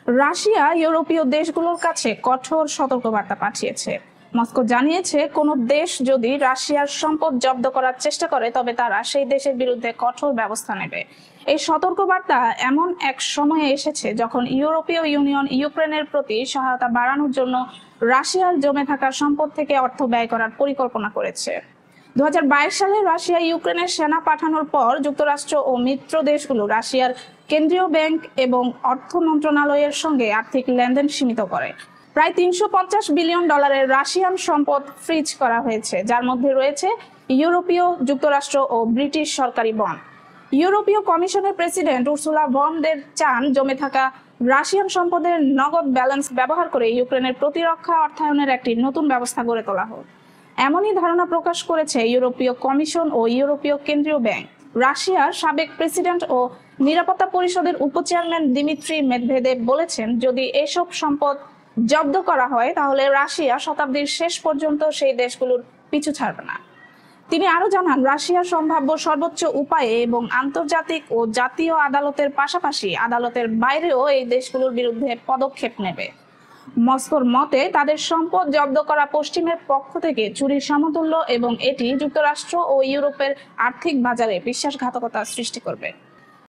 Russia ইউরোপীয় দেশগুলোর কাছে কঠোর সতর্কবার্তা পাঠিয়েছে। মস্কো জানিয়েছে, কোন দেশ যদি রাশিয়ার সম্পদ জব্দ করার চেষ্টা করে তবে তারা সেই দেশের বিরুদ্ধে কঠোর ব্যবস্থা নেবে। এই সতর্কবার্তা এমন এক সময়ে এসেছে যখন ইউরোপীয় ইউনিয়ন ইউক্রেনের প্রতি সহায়তা বাড়ানোর জন্য রাশিয়ার জমে থাকা সম্পদ থেকে অর্থ ব্যয় করার পরিকল্পনা করেছে। 2022 সালে রাশিয়া ইউক্রেনের সেনা পাঠানোর পর যুক্তরাষ্ট্র ও মিত্র দেশগুলো রাশিয়ার কেন্দ্রীয় ব্যাংক এবং অর্থ মন্ত্রণালয়ের সঙ্গে আর্থিক লেনদেন সীমিত করে। প্রায় $350 বিলিয়ন রাশিয়ান সম্পদ ফ্রিজ করা হয়েছে, যার মধ্যে রয়েছে ইউরোপীয় যুক্তরাষ্ট্র ও ব্রিটিশ সরকারি বন্ড। ইউরোপীয় কমিশনের প্রেসিডেন্ট উর্সুলা ভন দের চান জমে থাকা রাশিয়ান সম্পদের নগদ ব্যালেন্স ব্যবহার করে ইউক্রেনের প্রতিরক্ষা অর্থায়নের একটি নতুন ব্যবস্থা গড়ে তোলা হোক। এমনই ধারণা প্রকাশ করেছে ইউরোপীয় কমিশন ও ইউরোপীয় কেন্দ্রীয় ব্যাংক। রাশিয়ার সাবেক প্রেসিডেন্ট ও নিরাপত্তা পরিষদের উপচেয়ারম্যান দিমিত্রি মেদভেদেভ বলেছেন, যদি এসব সম্পদ জব্দ করা হয় তাহলে রাশিয়া শতাব্দীর শেষ পর্যন্ত সেই দেশগুলোর পিছু ছাড়বে না। তিনি আরো জানান, রাশিয়া সম্ভাব্য সর্বোচ্চ উপায়ে এবং আন্তর্জাতিক ও জাতীয় আদালতের পাশাপাশি আদালতের বাইরেও এই দেশগুলোর বিরুদ্ধে পদক্ষেপ নেবে। মস্কোর মতে, তাদের সম্পদ জব্দ করা পশ্চিমের পক্ষ থেকে চুরির সমতুল্য এবং এটি যুক্তরাষ্ট্র ও ইউরোপের আর্থিক বাজারে বিশ্বাসঘাতকতা সৃষ্টি করবে।